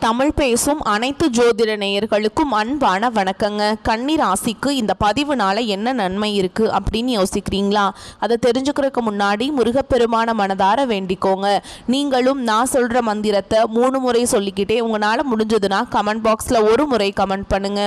தமிழ் பேசும் அனைத்து ஜோதிட நேயர்களுக்கும் அன்பான வணக்கங்க. கன்னி ராசிக்கு இந்த பதிவுனால என்ன நன்மை இருக்கு அப்படின்னு யோசிக்கிறீங்களா? அதை தெரிஞ்சுக்கிறதுக்கு முன்னாடி முருகப்பெருமான மனதார வேண்டிக்கோங்க. நீங்களும் நான் சொல்ற மந்திரத்தை 3 முறை சொல்லிக்கிட்டே உங்களால் முடிஞ்சதுன்னா கமெண்ட் பாக்ஸில் ஒரு முறை கமெண்ட் பண்ணுங்க.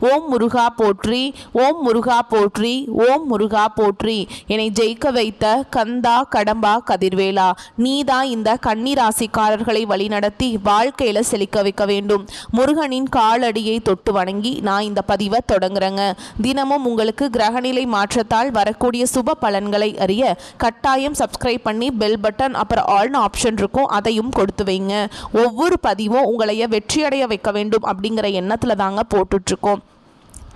ஓம் முருகா போற்றி, ஓம் முருகா போற்றி, ஓம் முருகா போற்றி. என்னை ஜெயிக்க வைத்த கந்தா கடம்பா கதிர்வேலா, நீதான் இந்த கன்னி ராசிக்காரர்களை வழிநடத்தி வாழ்க்கையில செழிக்க வைக்க வேண்டும். முருகனின் காலடியை தொட்டு வணங்கி நான் இந்த பதிவை தொடங்குறேங்க. தினமும் உங்களுக்கு கிரகநிலை மாற்றத்தால் வரக்கூடிய சுப பலன்களை அறிய கட்டாயம் சப்ஸ்கிரைப் பண்ணி பெல் பட்டன் அப்புறம் ஆல்னு ஆப்ஷன் இருக்கும், அதையும் கொடுத்து வைங்க. ஒவ்வொரு பதிவும் உங்களைய வெற்றியடைய வைக்க வேண்டும் அப்படிங்கிற எண்ணத்துல தாங்க போட்டுட்ருக்கோம்.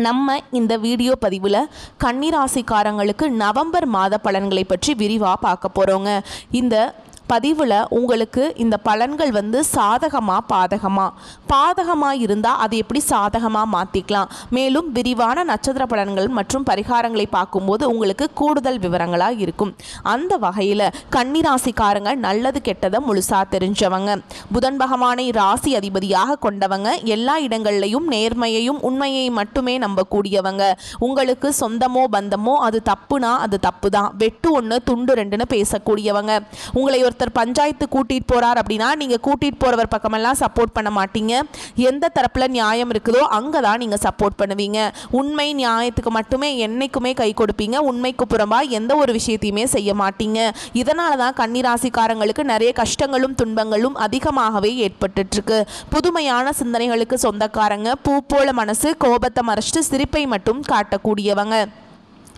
நம்ம இந்த வீடியோ பதிவில் கன்னிராசிக்காரங்களுக்கு நவம்பர் மாத பலன்களை பற்றி விரிவாக பார்க்க போகிறோங்க. இந்த பதிவில் உங்களுக்கு இந்த பலன்கள் சாதகமாக பாதகமாக இருந்தால் அது எப்படி சாதகமாக மாற்றிக்கலாம், மேலும் விரிவான நட்சத்திர பலன்கள் மற்றும் பரிகாரங்களை பார்க்கும்போது உங்களுக்கு கூடுதல் விவரங்களாக இருக்கும். அந்த வகையில் கன்னிராசிக்காரங்க நல்லது கெட்டதை முழுசாக தெரிஞ்சவங்க, புதன் பகவானை ராசி அதிபதியாக கொண்டவங்க, எல்லா இடங்கள்லையும் நேர்மையையும் உண்மையை மட்டுமே நம்பக்கூடியவங்க. உங்களுக்கு சொந்தமோ பந்தமோ அது தப்புனா அது தப்பு தான், வெட்டு ஒன்று துண்டு ரெண்டுன்னு பேசக்கூடியவங்க. உங்களை ஒருத்தர் பஞ்சாயத்து கூட்டிட்டு போறார் அப்படின்னா நீங்க கூட்டிட்டு போறவர் பக்கமெல்லாம் சப்போர்ட் பண்ண மாட்டீங்க. எந்த தரப்புல நியாயம் இருக்குதோ அங்கதான் நீங்க சப்போர்ட் பண்ணுவீங்க. உண்மை நியாயத்துக்கு மட்டுமே என்னைக்குமே கை கொடுப்பீங்க. உண்மைக்கு புறம்பா எந்த ஒரு விஷயத்தையுமே செய்ய மாட்டீங்க. இதனாலதான் கன்னிராசிக்காரங்களுக்கு நிறைய கஷ்டங்களும் துன்பங்களும் அதிகமாகவே ஏற்பட்டு இருக்கு. புதுமையான சிந்தனைகளுக்கு சொந்தக்காரங்க, பூ போல மனசு, கோபத்தை மறைச்சிட்டு சிரிப்பை மட்டும் காட்டக்கூடியவங்க.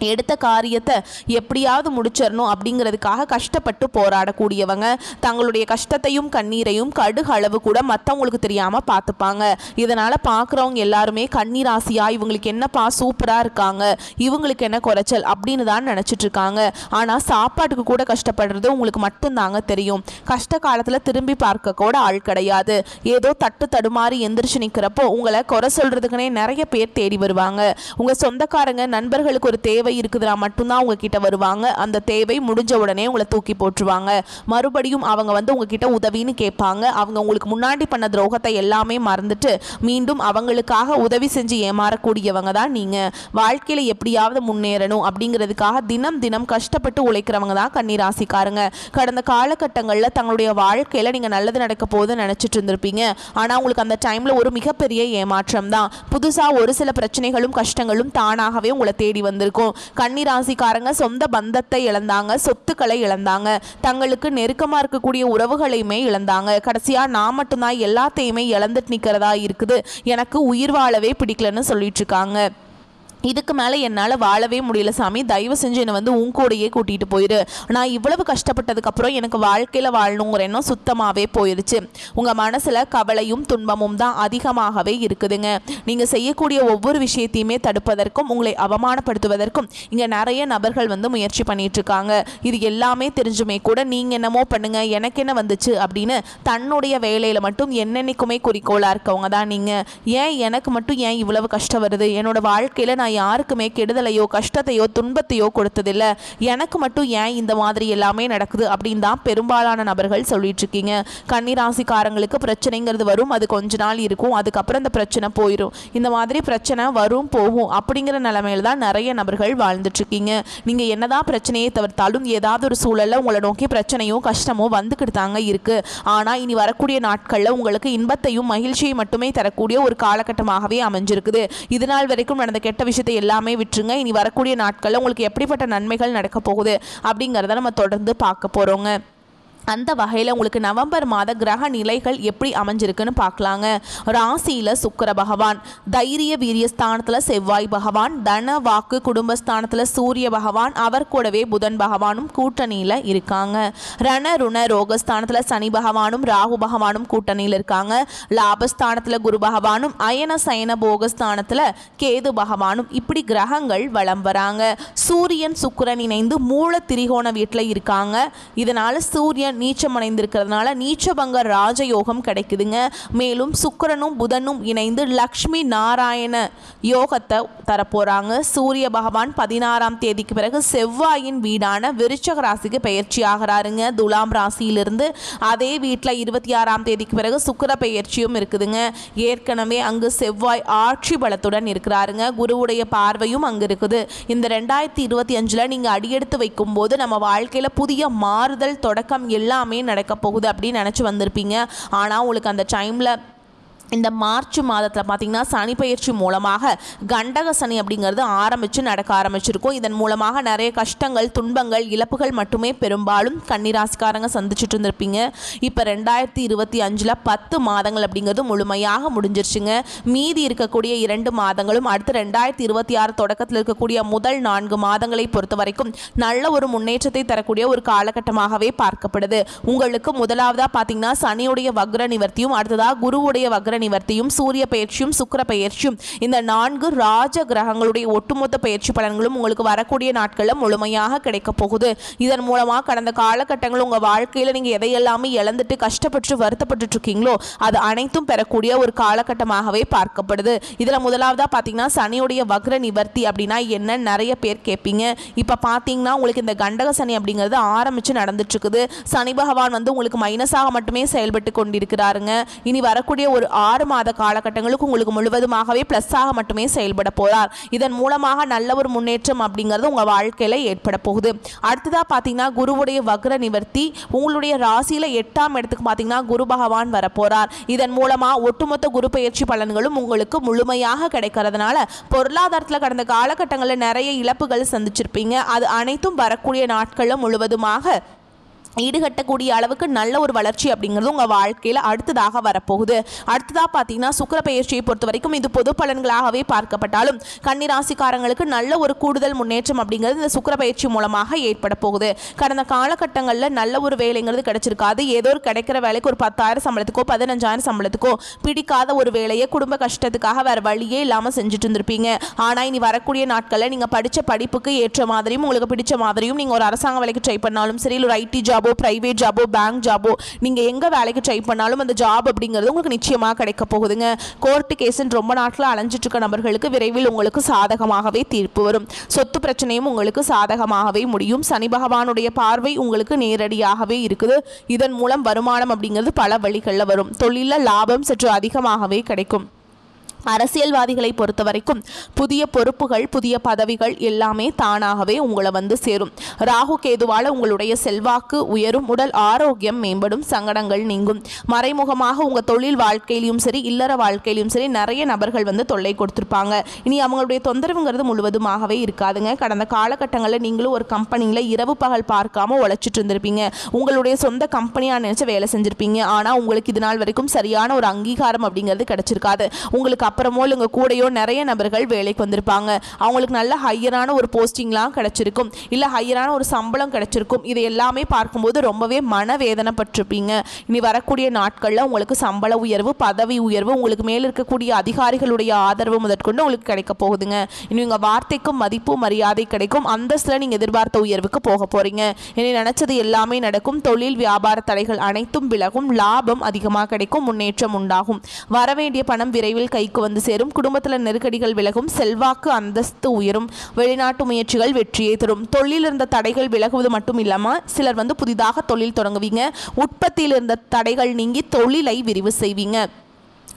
எடுத்த காரியத்தை எப்படியாவது முடிச்சிடணும் அப்படிங்கிறதுக்காக கஷ்டப்பட்டு போராடக்கூடியவங்க. தங்களுடைய கஷ்டத்தையும் கண்ணீரையும் கடுகு அளவு கூட மற்றவங்களுக்கு தெரியாமல் பார்த்துப்பாங்க. இதனால் பார்க்குறவங்க எல்லாருமே கன்னிராசியா இவங்களுக்கு என்னப்பா சூப்பராக இருக்காங்க, இவங்களுக்கு என்ன குறைச்சல் அப்படின்னு தான் நினச்சிட்டு இருக்காங்க. ஆனால் சாப்பாட்டுக்கு கூட கஷ்டப்படுறது உங்களுக்கு மட்டும்தாங்க தெரியும். கஷ்ட காலத்தில் திரும்பி பார்க்க கூட ஆள் கிடையாது. ஏதோ தட்டு தடுமாறி எந்திரிச்சு நிற்கிறப்போ உங்களை குறை சொல்கிறதுக்குனே நிறைய பேர் தேடி வருவாங்க. உங்கள் சொந்தக்காரங்க நண்பர்களுக்கு ஒரு தேவை இருக்குதுன்னா மட்டும்தான் உங்ககிட்ட வருவாங்க. அந்த தேவை முடிஞ்ச உடனே உங்களை தூக்கி போட்டுருவாங்க. மறுபடியும் அவங்க உங்ககிட்ட உதவின்னு கேட்பாங்க. அவங்க உங்களுக்கு முன்னாடி பண்ண துரோகத்தை எல்லாமே மறந்துட்டு மீண்டும் அவங்களுக்காக உதவி செஞ்சு ஏமாறக்கூடியவங்க தான் நீங்க. வாழ்க்கையில எப்படியாவது முன்னேறணும் அப்படிங்கிறதுக்காக தினம் தினம் கஷ்டப்பட்டு உழைக்கிறவங்க தான் கன்னிராசிக்காரங்க. கடந்த காலகட்டங்களில் தங்களுடைய வாழ்க்கையில நீங்க நல்லது நடக்க போது நினைச்சிட்டு இருந்திருப்பீங்க. ஆனா உங்களுக்கு அந்த டைம்ல ஒரு மிகப்பெரிய ஏமாற்றம் தான். புதுசா ஒரு சில பிரச்சனைகளும் கஷ்டங்களும் தானாகவே உங்களை தேடி வந்திருக்கும். கன்னிராசிக்காரங்க சொந்த பந்தத்தை இழந்தாங்க, சொத்துக்களை இழந்தாங்க, தங்களுக்கு நெருக்கமாக இருக்கக்கூடிய உறவுகளையுமே இழந்தாங்க. கடைசியா நான் மட்டும்தான் எல்லாத்தையுமே இழந்துட்டு நிற்கிறதா இருக்குது, எனக்கு உயிர் வாழவே பிடிக்கலன்னு சொல்லிட்டு இருக்காங்க. இதுக்கு மேலே என்னால் வாழவே முடியல சாமி, தயவு செஞ்சு என்னை உன் கூடையே கூட்டிகிட்டு போயிரு. நான் இவ்வளவு கஷ்டப்பட்டதுக்கப்புறம் எனக்கு வாழ்க்கையில் வாழணுங்கிற எண்ணம் சுத்தமாகவே போயிடுச்சு. உங்கள் மனசில் கவலையும் துன்பமும் தான் அதிகமாகவே இருக்குதுங்க. நீங்கள் செய்யக்கூடிய ஒவ்வொரு விஷயத்தையுமே தடுப்பதற்கும் உங்களை அவமானப்படுத்துவதற்கும் இங்கே நிறைய நபர்கள் முயற்சி பண்ணிட்டு இருக்காங்க. இது எல்லாமே தெரிஞ்சுமே கூட நீங்கள் என்னமோ பண்ணுங்க, எனக்கு என்ன வந்துச்சு அப்படின்னு தன்னுடைய வேலையில் மட்டும் என்னென்னைக்குமே குறிக்கோளாக இருக்கவங்க தான் நீங்கள். ஏன் எனக்கு மட்டும் ஏன் இவ்வளவு கஷ்டம் வருது, என்னோட வாழ்க்கையில் நான் யாருக்குமே கெடுதலையோ கஷ்டத்தையோ துன்பத்தையோ கொடுத்ததில்ல, எனக்கு மட்டும் ஏன் இந்த மாதிரி எல்லாமே நடக்குது அப்படின்னு தான் பெரும்பாலான நபர்கள் சொல்லிட்டு இருக்கீங்க. கன்னிராசிக்காரங்களுக்கு பிரச்சனைங்கிறது வரும், அது கொஞ்ச நாள் இருக்கும், அதுக்கப்புறம் இந்த பிரச்சனை போயிடும். இந்த மாதிரி பிரச்சனை வரும் போகும் அப்படிங்கிற நிலைமையில தான் நிறைய நபர்கள் வாழ்ந்துட்டு இருக்கீங்க. நீங்க என்னதான் பிரச்சனையை தவிர்த்தாலும் ஏதாவது ஒரு சூழல்ல உங்களை நோக்கி பிரச்சனையும் கஷ்டமும் வந்துக்கிட்டு தாங்க இருக்கு. ஆனா இனி வரக்கூடிய நாட்கள்ல உங்களுக்கு இன்பத்தையும் மகிழ்ச்சியை மட்டுமே தரக்கூடிய ஒரு காலகட்டமாகவே அமைஞ்சிருக்குது. இதனால் வரைக்கும் நடந்த கெட்ட விஷயத்தை எல்லாமே விட்டுருங்க. இனி வரக்கூடிய நாட்களில் உங்களுக்கு எப்படிப்பட்ட நன்மைகள் நடக்க போகுது அப்படிங்கிறத நம்ம தொடர்ந்து பார்க்க போறோங்க. அந்த வகையில் உங்களுக்கு நவம்பர் மாத கிரக நிலைகள் எப்படி அமைஞ்சிருக்குன்னு பார்க்கலாங்க. ராசியில் சுக்கிர பகவான், தைரிய வீரியஸ்தானத்தில் செவ்வாய் பகவான், தன வாக்கு குடும்பஸ்தானத்தில் சூரிய பகவான், அவர் கூடவே புதன் பகவானும் கூட்டணியில் இருக்காங்க. ரண ருண ரோகஸ்தானத்தில் சனி பகவானும் ராகு பகவானும் கூட்டணியில் இருக்காங்க. லாபஸ்தானத்தில் குரு பகவானும், அயன சயன போகஸ்தானத்தில் கேது பகவானும், இப்படி கிரகங்கள் வலம் வராங்க. சூரியன் சுக்கிரன் இணைந்து மூல திரிகோண வீட்டில் இருக்காங்க. இதனால சூரியன் நீச்சம் அடைந்திருக்கிறதுனால நீச்சபங்க ராஜயோகம் கிடைக்குதுங்க. மேலும் சுக்கிரனும் புதனும் இணைந்து லக்ஷ்மி நாராயண யோகத்தை தரப்போறாங்க. சூரிய பகவான் 16ஆம் தேதிக்கு பிறகு செவ்வாயின் வீடான விருச்சக ராசிக்கு பயிற்சி ஆகிறாருங்க. துலாம் ராசியிலிருந்து அதே வீட்டில் 26ஆம் தேதிக்கு பிறகு சுக்கிர பயிற்சியும் இருக்குதுங்க. ஏற்கனவே அங்கு செவ்வாய் ஆட்சி பலத்துடன் இருக்கிறாருங்க. குருவுடைய பார்வையும் அங்கு இருக்குது. இந்த 2025 நீங்கள் அடியெடுத்து வைக்கும் போது நம்ம வாழ்க்கையில் புதிய மாறுதல் தொடக்கம் எல்லாமே நடக்க போகுது அப்படின்னு நினச்சி வந்திருப்பீங்க. ஆனால் உங்களுக்கு அந்த டைமில் இந்த மார்ச் மாதத்தில் பார்த்திங்கன்னா சனி பயிற்சி மூலமாக கண்டக சனி அப்படிங்கிறது நடக்க ஆரம்பிச்சிருக்கும். இதன் மூலமாக நிறைய கஷ்டங்கள், துன்பங்கள், இழப்புகள் மட்டுமே பெரும்பாலும் கன்னிராசிக்காரங்க சந்திச்சுட்டு இருந்திருப்பீங்க. இப்போ 2025 10 மாதங்கள் அப்படிங்கிறது முழுமையாக முடிஞ்சிருச்சுங்க. மீதி இருக்கக்கூடிய 2 மாதங்களும் அடுத்து 2026 தொடக்கத்தில் இருக்கக்கூடிய முதல் 4 மாதங்களை பொறுத்த வரைக்கும் நல்ல ஒரு முன்னேற்றத்தை தரக்கூடிய ஒரு காலகட்டமாகவே பார்க்கப்படுது. உங்களுக்கு முதலாவதாக பார்த்திங்கன்னா சனியுடைய வக்ர நிவர்த்தியும், அடுத்ததாக குருவுடைய வக்ர நிவர்த்தியும், சூரிய பயிற்சியும், சுக்கிர பயிற்சியும், இந்த 4 ராஜ கிரகங்களுடைய ஒட்டுமொத்த பயிற்சி பலன்களும் உங்களுக்கு வரக்கூடிய நாட்களில் முழுமையாக கிடைக்க போகுது. இதன் மூலமாக கடந்த காலகட்டங்கள் உங்கள் வாழ்க்கையில் நீங்கள் எதையெல்லாமே இழந்துட்டு கஷ்டப்பட்டு வருத்தப்பட்டு இருக்கீங்களோ அது அனைத்தும் பெறக்கூடிய ஒரு காலகட்டமாகவே பார்க்கப்படுது. இதில் முதலாவதாக பார்த்தீங்கன்னா சனியுடைய வக்ர நிவர்த்தி அப்படின்னா என்ன நிறைய பேர் கேட்பீங்க. இப்போ பார்த்தீங்கன்னா உங்களுக்கு இந்த கண்டக சனி அப்படிங்கிறது ஆரம்பித்து நடந்துட்டு இருக்குது. சனி பகவான் உங்களுக்கு மைனஸாக மட்டுமே செயல்பட்டு கொண்டிருக்கிறாருங்க. இனி வரக்கூடிய ஒரு 6 மாத காலகட்டங்களுக்கு உங்களுக்கு முழுவதுமாகவே பிளஸ்ஸாக மட்டுமே செயல்பட போறார். இதன் மூலமாக நல்ல ஒரு முன்னேற்றம் அப்படிங்கிறது உங்கள் வாழ்க்கையில் ஏற்பட போகுது. அடுத்ததாக பார்த்தீங்கன்னா குருவுடைய வக்ர நிவர்த்தி உங்களுடைய ராசியில் 8ஆம் இடத்துக்கு பார்த்தீங்கன்னா குரு பகவான் வரப்போறார். இதன் மூலமாக ஒட்டுமொத்த குரு பயிற்சி பலன்களும் உங்களுக்கு முழுமையாக கிடைக்கிறதுனால பொருளாதாரத்தில் கடந்த காலகட்டங்களில் நிறைய இழப்புகள் சந்திச்சிருப்பீங்க. அது அனைத்தும் வரக்கூடிய நாட்களில் முழுவதுமாக ஈடுகட்டக்கூடிய அளவுக்கு நல்ல ஒரு வளர்ச்சி அப்படிங்கிறது உங்கள் வாழ்க்கையில் அடுத்ததாக வரப்போகுது. அடுத்ததாக பார்த்தீங்கன்னா சுக்கிர பயிற்சியை பொறுத்த வரைக்கும் இது பொது பலன்களாகவே பார்க்கப்பட்டாலும் கன்னிராசிக்காரங்களுக்கு நல்ல ஒரு கூடுதல் முன்னேற்றம் அப்படிங்கிறது இந்த சுக்கிர பயிற்சி மூலமாக ஏற்பட போகுது. கடந்த காலகட்டங்களில் நல்ல ஒரு வேலைங்கிறது கிடைச்சிருக்காது. ஏதோ ஒரு கிடைக்கிற வேலைக்கு ஒரு 10,000 சம்பளத்துக்கோ 15,000 சம்பளத்துக்கோ பிடிக்காத ஒரு வேலையை குடும்ப கஷ்டத்துக்காக வேறு வழியே இல்லாமல் செஞ்சுட்டு இருந்திருப்பீங்க. ஆனால் இனி வரக்கூடிய நாட்களில் நீங்கள் படித்த படிப்புக்கு ஏற்ற மாதிரியும் உங்களுக்கு பிடிச்ச மாதிரியும் நீங்கள் ஒரு அரசாங்க வேலைக்கு ட்ரை பண்ணாலும் சரி, ஒரு ஐடி ஜாப், பிரைவேட் ஜாபோ, பேங்க் ஜாபோ, நீங்க எங்க வேலைக்கு ட்ரை பண்ணாலும் அந்த ஜாப் அப்படிங்கிறது உங்களுக்கு நிச்சயமாக கிடைக்க போகுதுங்க. கோர்ட்டு கேஸ்ன்னு ரொம்ப நாட்கள் அலைஞ்சிட்டு இருக்க நபர்களுக்கு விரைவில் உங்களுக்கு சாதகமாகவே தீர்ப்பு வரும். சொத்து பிரச்சனையும் உங்களுக்கு சாதகமாகவே முடியும். சனி பகவானுடைய பார்வை உங்களுக்கு நேரடியாகவே இருக்குது. இதன் மூலம் வருமானம் அப்படிங்கிறது பல வழிகளில் வரும். தொழிலில் லாபம் சற்று அதிகமாகவே கிடைக்கும். அரசியல்வாதிகளை பொறுத்த வரைக்கும் புதிய பொறுப்புகள், புதிய பதவிகள் எல்லாமே தானாகவே உங்களை சேரும். ராகு கேதுவால் உங்களுடைய செல்வாக்கு உயரும், உடல் ஆரோக்கியம் மேம்படும், சங்கடங்கள் நீங்கும். மறைமுகமாக உங்கள் தொழில் வாழ்க்கையிலும் சரி, இல்லற வாழ்க்கையிலும் சரி நிறைய நபர்கள் தொல்லை கொடுத்துருப்பாங்க. இனி அவங்களுடைய தொந்தரவுங்கிறது முழுவதுமாகவே இருக்காதுங்க. கடந்த காலகட்டங்களில் நீங்களும் ஒரு கம்பெனியில் இரவு பகல் பார்க்காம உழைச்சிட்டு இருந்திருப்பீங்க. உங்களுடைய சொந்த கம்பெனியாக நினைச்சு வேலை செஞ்சிருப்பீங்க. ஆனால் உங்களுக்கு இது நாள் வரைக்கும் சரியான ஒரு அங்கீகாரம் அப்படிங்கிறது கிடைச்சிருக்காது. உங்களுக்கு அப்புறமோ உங்கள் கூடையோ நிறைய நபர்கள் வேலைக்கு வந்திருப்பாங்க. அவங்களுக்கு நல்ல ஹையரான ஒரு போஸ்டிங்லாம் கிடைச்சிருக்கும், இல்லை ஹையரான ஒரு சம்பளம் கிடைச்சிருக்கும். இதை எல்லாமே பார்க்கும்போது ரொம்பவே மனவேதனைப்பட்டிருப்பீங்க. இனி வரக்கூடிய நாட்களில் உங்களுக்கு சம்பள உயர்வு, பதவி உயர்வு, உங்களுக்கு மேல் இருக்கக்கூடிய அதிகாரிகளுடைய ஆதரவு முதற்கொண்டு உங்களுக்கு கிடைக்க போகுதுங்க. இனி உங்கள் வார்த்தைக்கும் மதிப்பு மரியாதை கிடைக்கும். அந்தஸ்தில் நீங்கள் எதிர்பார்த்த உயர்வுக்கு போக போறீங்க. இனி நினைச்சது எல்லாமே நடக்கும். தொழில் வியாபார தடைகள் அனைத்தும் விலகும். லாபம் அதிகமாக கிடைக்கும். முன்னேற்றம் உண்டாகும். வரவேண்டிய பணம் விரைவில் கைக்கு சேரும். குடும்பத்தில் நெருக்கடிகள் விலகும். செல்வாக்கு அந்தஸ்து உயரும். வெளிநாட்டு முயற்சிகள் வெற்றியை தரும். தொழில் இருந்த தடைகள் விலகுவது மட்டும் இல்லாமல் சிலர் புதிதாக தொழில் தொடங்குவீங்க. உற்பத்தியில் இருந்த தடைகள் நீங்கி தொழிலை விரிவு செய்வீங்க.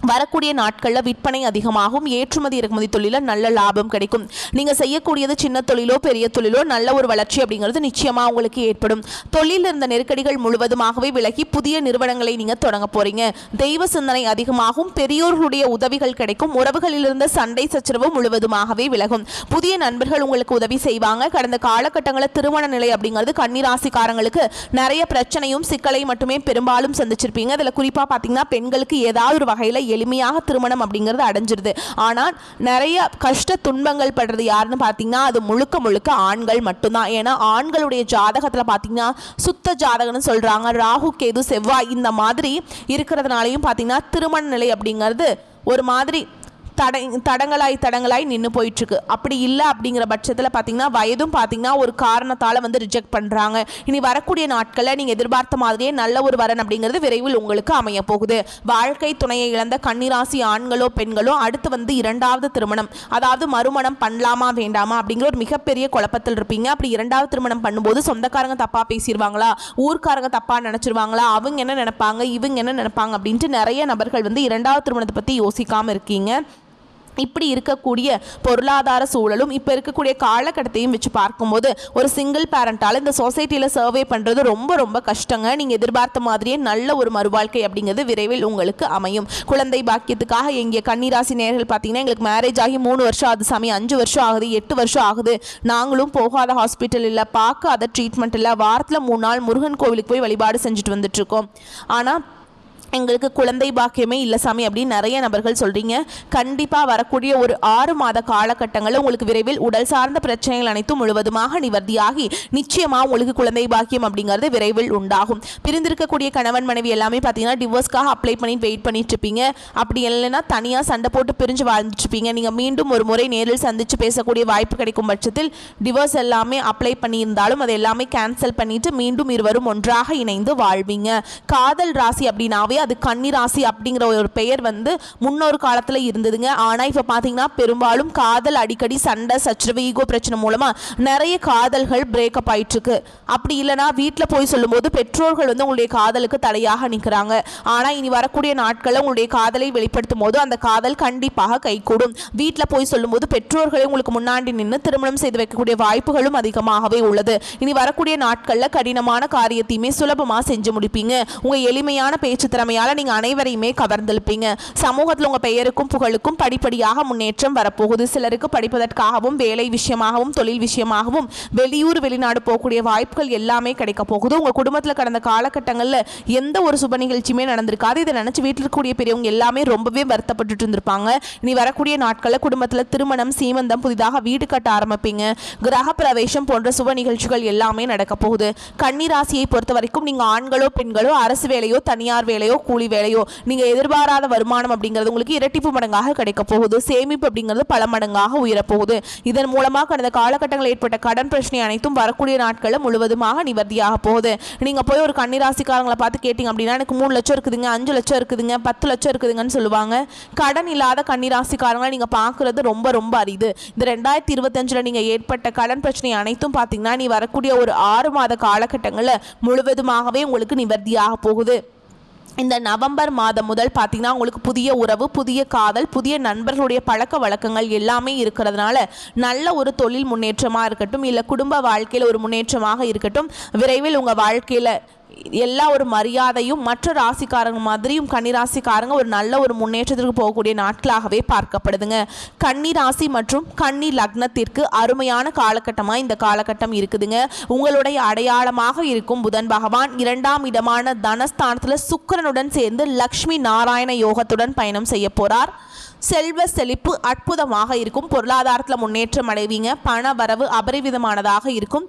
வரக்கூடிய நாட்களில் விற்பனை அதிகமாகும். ஏற்றுமதி இறக்குமதி தொழிலில் நல்ல லாபம் கிடைக்கும். நீங்கள் செய்யக்கூடியது சின்ன தொழிலோ பெரிய தொழிலோ நல்ல ஒரு வளர்ச்சி அப்படிங்கிறது நிச்சயமாக உங்களுக்கு ஏற்படும். தொழிலில் இருந்த நெருக்கடிகள் முழுவதுமாகவே விலகி புதிய நிறுவனங்களை நீங்கள் தொடங்க போறீங்க. தெய்வ சிந்தனை அதிகமாகும். பெரியோர்களுடைய உதவிகள் கிடைக்கும். உறவுகளில் இருந்த சண்டை சச்சரவு முழுவதுமாகவே விலகும். புதிய நண்பர்கள் உங்களுக்கு உதவி செய்வாங்க. கடந்த காலகட்டங்களில் திருமண நிலை அப்படிங்கிறது கன்னிராசிக்காரங்களுக்கு நிறைய பிரச்சனையும் சிக்கலை மட்டுமே பெரும்பாலும் சந்திச்சிருப்பீங்க. அதில் குறிப்பாக பார்த்தீங்கன்னா பெண்களுக்கு ஏதாவது ஒரு வகையில் எளிமையாக திருமணம் அப்படிங்கிறது அடைஞ்சிருது. ஆனால் நிறைய கஷ்ட துன்பங்கள் படுறது யாருன்னு பார்த்தீங்கன்னா அது முழுக்க முழுக்க ஆண்கள் மட்டும்தான். ஏன்னா ஆண்களுடைய ஜாதகத்தில் பார்த்தீங்கன்னா சுத்த ஜாதகம்னு சொல்கிறாங்க. ராகு கேது செவ்வாய் இந்த மாதிரி இருக்கிறதுனாலையும் பார்த்தீங்கன்னா திருமண நிலை அப்படிங்கிறது ஒரு மாதிரி தடங்களாய் நின்று போயிட்டுருக்கு. அப்படி இல்லை அப்படிங்கிற பட்சத்தில் பார்த்தீங்கன்னா வயதும் பார்த்தீங்கன்னா ஒரு காரணத்தால் வந்து ரிஜெக்ட் பண்ணுறாங்க. இனி வரக்கூடிய நாட்களில் நீங்கள் எதிர்பார்த்த மாதிரியே நல்ல ஒரு வரன் அப்படிங்கிறது விரைவில் உங்களுக்கு அமைய போகுது. வாழ்க்கை துணையை இழந்த கன்னிராசி ஆண்களோ பெண்களோ அடுத்து வந்து இரண்டாவது திருமணம், அதாவது மறுமணம் பண்ணலாமா வேண்டாமா அப்படிங்கிற ஒரு மிகப்பெரிய குழப்பத்தில் இருப்பீங்க. அப்படி இரண்டாவது திருமணம் பண்ணும்போது சொந்தக்காரங்க தப்பாக பேசிடுவாங்களா, ஊர்க்காரங்க தப்பாக நினச்சிருவாங்களா, அவங்க என்ன நினைப்பாங்க, இவங்க என்ன நினைப்பாங்க அப்படின்ட்டு நிறைய நபர்கள் வந்து இரண்டாவது திருமணத்தை பற்றி யோசிக்காமல் இருக்கீங்க. இப்படி இருக்கக்கூடிய பொருளாதார சூழலும் இப்போ இருக்கக்கூடிய காலகட்டத்தையும் வச்சு பார்க்கும்போது ஒரு சிங்கிள் பேரண்டால் இந்த சொசைட்டியில் சர்வே பண்ணுறது ரொம்ப ரொம்ப கஷ்டங்க. நீங்கள் எதிர்பார்த்த மாதிரியே நல்ல ஒரு மறுவாழ்க்கை அப்படிங்கிறது விரைவில் உங்களுக்கு அமையும். குழந்தை பாக்கியத்துக்காக எங்கள் கன்னிராசி நேயர்கள் பார்த்தீங்கன்னா எங்களுக்கு மேரேஜ் ஆகி 3 வருஷம் ஆகுது சாமி, 5 வருஷம் ஆகுது, 8 வருஷம் ஆகுது, நாங்களும் போகாத ஹாஸ்பிட்டல் இல்லை, பார்க்காத ட்ரீட்மெண்ட் இல்லை, வாரத்தில் 3 நாள் முருகன் கோவிலுக்கு போய் வழிபாடு செஞ்சுட்டு வந்துட்டுருக்கோம், ஆனால் எங்களுக்கு குழந்தை பாக்கியமே இல்லை சாமி அப்படின்னு நிறைய நபர்கள் சொல்கிறீங்க. கண்டிப்பாக வரக்கூடிய ஒரு 6 மாத காலகட்டங்களில் உங்களுக்கு விரைவில் உடல் சார்ந்த பிரச்சனைகள் அனைத்தும் முழுவதுமாக நிவர்த்தியாகி நிச்சயமாக உங்களுக்கு குழந்தை பாக்கியம் அப்படிங்கிறது விரைவில் உண்டாகும். பிரிந்திருக்கக்கூடிய கணவன் மனைவி எல்லாமே பார்த்தீங்கன்னா டிவோர்ஸ்க்காக அப்ளை பண்ணி வெயிட் பண்ணிட்டு இருப்பீங்க. அப்படி இல்லைன்னா தனியாக சண்டை போட்டு பிரிஞ்சு வாழ்ந்துட்டு இருப்பீங்க. நீங்கள் மீண்டும் ஒரு முறை நேரில் சந்தித்து பேசக்கூடிய வாய்ப்பு கிடைக்கும் பட்சத்தில் டிவோர்ஸ் எல்லாமே அப்ளை பண்ணியிருந்தாலும் அதை எல்லாமே கேன்சல் பண்ணிட்டு மீண்டும் இருவரும் ஒன்றாக இணைந்து வாழ்வீங்க. காதல் ராசி அப்படின்னாவே அது கன்னிராசி அப்படிங்கிற ஒரு பெயர் வந்து முன்னொரு காலத்தில் இருந்ததுங்க. ஆனால் இப்போ பார்த்தீங்கன்னா பெரும்பாலும் காதல் அடிக்கடி சண்டை சச்சரவு ஈகோ பிரச்சனை மூலமாக நிறைய காதல்கள் பிரேக்கப் ஆயிட்டு இருக்கு. அப்படி இல்லைனா வீட்டில் போய் சொல்லும்போது பெற்றோர்கள் வந்து உங்களுடைய காதலுக்கு தடையாக நிற்கிறாங்க. ஆனால் இனி வரக்கூடிய நாட்களில் உங்களுடைய காதலை வெளிப்படுத்தும் போது அந்த காதல் கண்டிப்பாக கைகூடும். வீட்டில் போய் சொல்லும்போது பெற்றோர்களை உங்களுக்கு முன்னாடி நின்று திருமணம் செய்து வைக்கக்கூடிய வாய்ப்புகளும் அதிகமாகவே உள்ளது. இனி வரக்கூடிய நாட்களில் கடினமான காரியத்தையுமே சுலபமாக செஞ்சு முடிப்பீங்க. உங்கள் எளிமையான பேச்சு திறமையால் நீங்கள் அனைவரையுமே கவர்ந்தெழுப்பீங்க. சமூகத்தில் உங்கள் பெயருக்கும் புகழுக்கும் படிப்படியாக முன்னேற்றம் வரப்போகுது. சிலருக்கு படிப்பதற்காகவும் வேலை விஷயமாகவும் தொழில் விஷயமாகவும் வெளியூர் வெளிநாடு போகக்கூடிய வாய்ப்புகள் எல்லாமே கிடைக்க போகுது. உங்கள் குடும்பத்தில் கடந்த காலகட்டங்களில் எந்த ஒரு சுப நிகழ்ச்சியுமே நடந்திருக்காது. இதை நினச்சி வீட்டில் இருக்கக்கூடிய பெரியவங்க எல்லாமே ரொம்பவே வருத்தப்பட்டு இருந்திருப்பாங்க. இனி வரக்கூடிய நாட்களில் குடும்பத்தில் திருமணம் சீமந்தம் புதிதாக வீடு கட்ட ஆரம்பிப்பீங்க. கிரக பிரவேசம் போன்ற சுப நிகழ்ச்சிகள் எல்லாமே நடக்க போகுது. கன்னிராசியை பொறுத்த வரைக்கும் நீங்கள் ஆண்களோ பெண்களோ அரசு வேலையோ தனியார் வேலையோ கூலி வேலையோ நீங்கள் எதிர்பாராத வருமானம் அப்படிங்கிறது உங்களுக்கு இரட்டிப்பு மடங்காக கிடைக்க போகுது. சேமிப்பு அப்படிங்கிறது பல மடங்காக உயரப்போகுது. இதன் மூலமாக கடந்த காலகட்டங்களில் ஏற்பட்ட கடன் பிரச்சனை அனைத்தும் வரக்கூடிய நாட்களில் முழுவதுமாக நிவர்த்தியாக போகுது. நீங்கள் போய் ஒரு கன்னிராசிக்காரங்களை பார்த்து கேட்டிங்க அப்படின்னா எனக்கு 3 லட்சம் இருக்குதுங்க, 5 லட்சம் இருக்குதுங்க, 10 லட்சம் இருக்குதுங்கன்னு சொல்லுவாங்க. கடன் இல்லாத கன்னிராசிக்காரங்களை நீங்கள் பார்க்குறது ரொம்ப ரொம்ப அரிது. இந்த 2025 நீங்கள் ஏற்பட்ட கடன் பிரச்சனை அனைத்தும் பார்த்தீங்கன்னா நீ வரக்கூடிய ஒரு 6 மாத காலகட்டங்களில் முழுவதுமாகவே உங்களுக்கு நிவர்த்தியாக போகுது. இந்த நவம்பர் மாதம் முதல் பார்த்தீங்கன்னா உங்களுக்கு புதிய உறவு, புதிய காதல், புதிய நண்பர்களுடைய பழக்க வழக்கங்கள் எல்லாமே இருக்கிறதுனால நல்ல ஒரு தொழில் முன்னேற்றமாக இருக்கட்டும், இல்லை குடும்ப வாழ்க்கையில் ஒரு முன்னேற்றமாக இருக்கட்டும், விரைவில் உங்கள் வாழ்க்கையில் எல்லா ஒரு மரியாதையும் மற்ற ராசிக்காரங்க மாதிரியும் கன்னிராசிக்காரங்க ஒரு நல்ல ஒரு முன்னேற்றத்திற்கு போகக்கூடிய நாட்களாகவே பார்க்கப்படுதுங்க. கன்னிராசி மற்றும் கன்னி லக்னத்திற்கு அருமையான காலகட்டமாக இந்த காலகட்டம் இருக்குதுங்க. உங்களுடைய அடையாளமாக இருக்கும் புதன் பகவான் 2ஆம் இடமான தனஸ்தானத்தில் சுக்கிரனுடன் சேர்ந்து லக்ஷ்மி நாராயண யோகத்துடன் பயணம் செய்ய போறார். செல்வ செழிப்பு அற்புதமாக இருக்கும். பொருளாதாரத்தில் முன்னேற்றம் அடைவீங்க. பண வரவு அபரிவிதமானதாக இருக்கும்.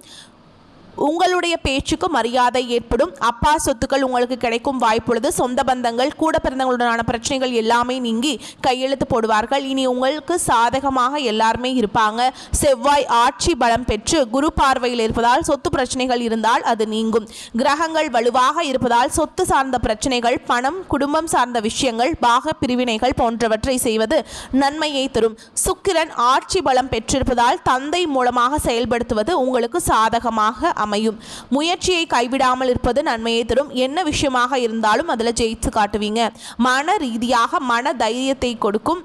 உங்களுடைய பேச்சுக்கு மரியாதை ஏற்படும். அப்பா சொத்துக்கள் உங்களுக்கு கிடைக்கும் வாய்ப்புள்ளது. சொந்த பந்தங்கள் கூட பிறந்தவங்களுடனான பிரச்சனைகள் எல்லாமே நீங்கி கையெழுத்து போடுவார்கள். இனி உங்களுக்கு சாதகமாக எல்லாருமே இருப்பாங்க. செவ்வாய் ஆட்சி பலம் பெற்று குரு பார்வையில் இருப்பதால் சொத்து பிரச்சனைகள் இருந்தால் அது நீங்கும். கிரகங்கள் வலுவாக இருப்பதால் சொத்து சார்ந்த பிரச்சனைகள், பணம், குடும்பம் சார்ந்த விஷயங்கள், பாக பிரிவினைகள் போன்றவற்றை செய்வது நன்மையை தரும். சுக்கிரன் ஆட்சி பலம் பெற்றிருப்பதால் தந்தை மூலமாக செயல்படுத்துவது உங்களுக்கு சாதகமாக அமையும். முயற்சியை கைவிடாமல் இருப்பது நன்மையை தரும். என்ன விஷயமாக இருந்தாலும் அதில் ஜெயித்து காட்டுவீங்க. மன ரீதியாக மன தைரியத்தை கொடுக்கும்.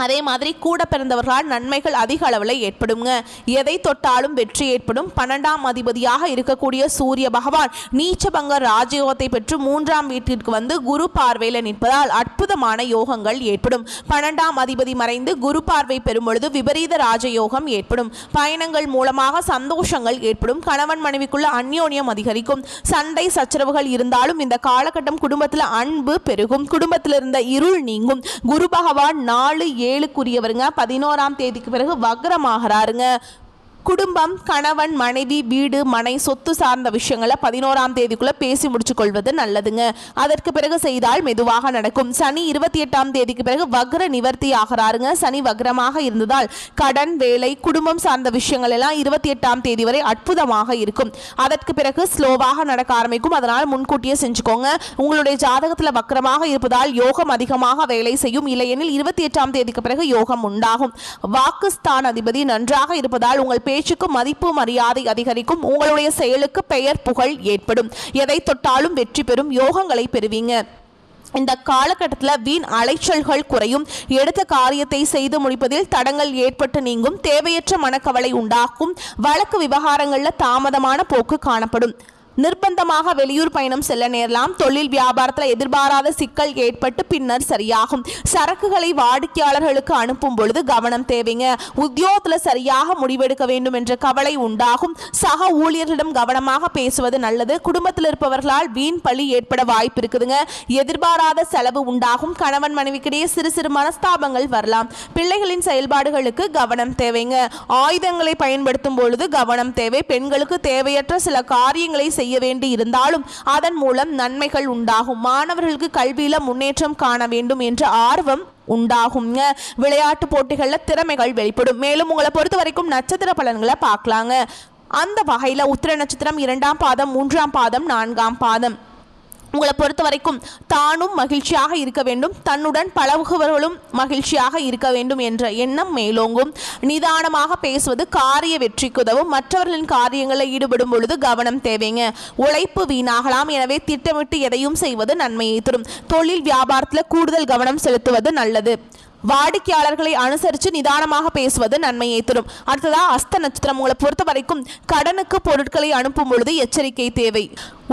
அதே மாதிரி கூட பிறந்தவர்களால் நன்மைகள் அதிக அளவில் ஏற்படுங்க. எதை தொட்டாலும் வெற்றி ஏற்படும். 12ஆம் அதிபதியாக இருக்கக்கூடிய சூரிய பகவான் நீச்சபங்க ராஜயோகத்தை பெற்று 3ஆம் வீட்டிற்கு வந்து குரு பார்வையில் நிற்பதால் அற்புதமான யோகங்கள் ஏற்படும். 12ஆம் அதிபதி மறைந்து குரு பார்வை பெறும் பொழுது விபரீத ராஜயோகம் ஏற்படும். பயணங்கள் மூலமாக சந்தோஷங்கள் ஏற்படும். கணவன் மனைவிக்குள்ள அந்யோன்யம் அதிகரிக்கும். சண்டை சச்சரவுகள் இருந்தாலும் இந்த காலகட்டம் குடும்பத்தில் அன்பு பெருகும். குடும்பத்தில் இருந்த இருள் நீங்கும். குரு பகவான் 4-7க்குரியவருங்க. 11ஆம் தேதிக்கு பிறகு வக்ரமாகிறாருங்க. குடும்பம், கணவன், மனைவி, வீடு, மனை, சொத்து சார்ந்த விஷயங்களை 11ஆம் தேதிக்குள்ள பேசி முடிச்சு கொள்வது நல்லதுங்க. அதற்கு பிறகு செய்தால் மெதுவாக நடக்கும். சனி 28ஆம் தேதிக்கு பிறகு வக்ர நிவர்த்தி ஆகிறாருங்க. சனி வக்ரமாக இருந்ததால் கடன், வேலை, குடும்பம் சார்ந்த விஷயங்கள் எல்லாம் 28ஆம் தேதி வரை அற்புதமாக இருக்கும். அதற்கு பிறகு ஸ்லோவாக நடக்க ஆரம்பிக்கும். அதனால் முன்கூட்டியே செஞ்சுக்கோங்க. உங்களுடைய ஜாதகத்தில் வக்ரமாக இருப்பதால் யோகம் அதிகமாக வேலை செய்யும். இல்லையெனில் 28ஆம் தேதிக்கு பிறகு யோகம் உண்டாகும். வாக்குஸ்தான் அதிபதி நன்றாக இருப்பதால் உங்கள் பேச்சுக்கு மதிப்பு மரியாதை அதிகரிக்கும். உங்களுடைய செயலுக்கு பெயர் புகழ் ஏற்படும். எதை தொட்டாலும் வெற்றி பெறும் யோகங்களை பெறுவீங்க. இந்த காலகட்டத்தில் வீண் அலைச்சல்கள் குறையும். எடுத்த காரியத்தை செய்து முடிப்பதில் தடங்கள் ஏற்பட்டு நீங்கும். தேவையற்ற மனக்கவலை உண்டாக்கும். வழக்கு விவகாரங்களில் தாமதமான போக்கு காணப்படும். நிர்பந்தமாக வெளியூர் பயணம் செல்ல நேரலாம். தொழில் வியாபாரத்தில் எதிர்பாராத சிக்கல் ஏற்பட்டு பின்னர் சரியாகும். சரக்குகளை வாடிக்கையாளர்களுக்கு அனுப்பும் பொழுது கவனம் தேவைங்க. உத்தியோகத்தில் சரியாக முடிவெடுக்க வேண்டும் என்ற கவலை உண்டாகும். சக ஊழியர்களிடம் கவனமாக பேசுவது நல்லது. குடும்பத்தில் இருப்பவர்களால் வீண் பழி ஏற்பட வாய்ப்பு இருக்குதுங்க. எதிர்பாராத செலவு உண்டாகும். கணவன் மனைவிக்கிடையே சிறு சிறு மனஸ்தாபங்கள் வரலாம். பிள்ளைகளின் செயல்பாடுகளுக்கு கவனம் தேவைங்க. ஆயுதங்களை பயன்படுத்தும் பொழுது கவனம் தேவை. பெண்களுக்கு தேவையற்ற சில காரியங்களை செய்ய வேண்டி இருந்தாலும் அதன் மூலம் நன்மைகள் உண்டாகும். மாணவர்களுக்கு கல்வியில முன்னேற்றம் காண வேண்டும் என்ற ஆர்வம் உண்டாகும். விளையாட்டு போட்டிகளில் திறமைகள் வெளிப்படும். மேலும் உங்களை பொறுத்த வரைக்கும் நட்சத்திர பலன்களை பார்க்கலாங்க. அந்த வகையில் உத்திர நட்சத்திரம் 2ஆம் பாதம், 3ஆம் பாதம், 4ஆம் பாதம். உங்களை பொறுத்த வரைக்கும் தானும் மகிழ்ச்சியாக இருக்க வேண்டும், தன்னுடன் பழகுபவர்களும் மகிழ்ச்சியாக இருக்க வேண்டும் என்ற எண்ணம் மேலோங்கும். நிதானமாக பேசுவது காரிய வெற்றிக்கு உதவும். மற்றவர்களின் காரியங்களில் ஈடுபடும் பொழுது கவனம் தேவைங்க. உழைப்பு வீணாகலாம். எனவே திட்டமிட்டு எதையும் செய்வது நன்மையை தரும். தொழில் வியாபாரத்தில் கூடுதல் கவனம் செலுத்துவது நல்லது. வாடிக்கையாளர்களை அனுசரித்து நிதானமாக பேசுவது நன்மையை தரும். அடுத்ததா அஸ்த நட்சத்திரம். உங்களை பொறுத்த வரைக்கும் கடனுக்கு பொருட்களை அனுப்பும் பொழுது எச்சரிக்கை தேவை.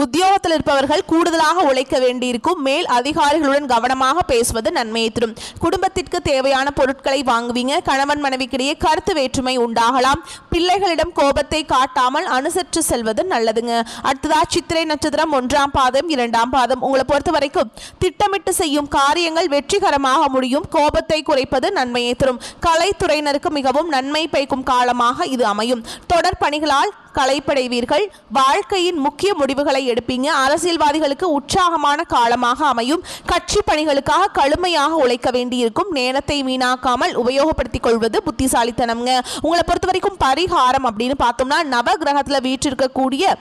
உத்தியோகத்தில் இருப்பவர்கள் கூடுதலாக உழைக்க வேண்டியிருக்கும். மேல் அதிகாரிகளுடன் கவனமாக பேசுவது நன்மையை தரும். குடும்பத்திற்கு தேவையான பொருட்களை வாங்குவீங்க. கணவன் மனைவிக்கிடையே கருத்து வேற்றுமை உண்டாகலாம். பிள்ளைகளிடம் கோபத்தை காட்டாமல் அனுசரித்து செல்வது நல்லதுங்க. அடுத்ததா சித்திரை நட்சத்திரம் 1ஆம் பாதம், 2ஆம் பாதம். உங்களை பொறுத்த வரைக்கும் திட்டமிட்டு செய்யும் காரியங்கள் வெற்றிகரமாக முடியும். கோபத்தை குறைப்பது நன்மையை தரும். கலைத்துறையினருக்கு மிகவும் நன்மை பயக்கும் காலமாக இது அமையும். தொடர் பணிகளால் களைப்படைவீர்கள். வாழ்க்கையின் முக்கிய முடிவுகளை எடுப்பீங்க. அரசியல்வாதிகளுக்கு உற்சாகமான காலமாக அமையும். கட்சி பணிகளுக்காக கடுமையாக உழைக்க வேண்டியிருக்கும். நேரத்தை வீணாக்காமல் உபயோகப்படுத்திக் கொள்வது புத்திசாலித்தனம்ங்க. உங்களை பொறுத்த வரைக்கும் பரிகாரம் அப்படின்னு பார்த்தோம்னா நவ கிரகத்தில் வீற்றிருக்கக்கூடிய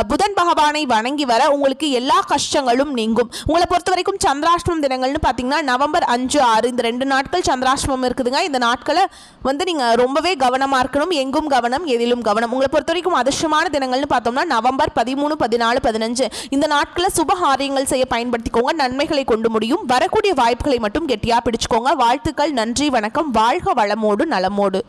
புதன் பகவானை வணங்கி வர உங்களுக்கு எல்லா கஷ்டங்களும் நீங்கும். உங்களை பொறுத்த வரைக்கும் சந்திராஷ்டமம் தினங்கள்னு பார்த்தீங்கன்னா நவம்பர் 5, 6 இந்த 2 நாட்கள் சந்திராஷ்டமம் இருக்குதுங்க. இந்த நாட்களை நீங்கள் ரொம்பவே கவனமாக இருக்கணும். எங்கும் கவனம், எதிலும் கவனம். உங்களை பொறுத்த வரைக்கும் அதிர்ஷ்டமான தினங்கள்னு பார்த்தோம்னா நவம்பர் 13, 14, 15 இந்த நாட்களை சுபகாரியங்கள் செய்ய பயன்படுத்திக்கோங்க. நன்மைகளை கொண்டு முடியும். வரக்கூடிய வாய்ப்புகளை மட்டும் கெட்டியாக பிடிச்சுக்கோங்க. வாழ்த்துக்கள். நன்றி, வணக்கம். வாழ்க வளமோடு நலமோடு.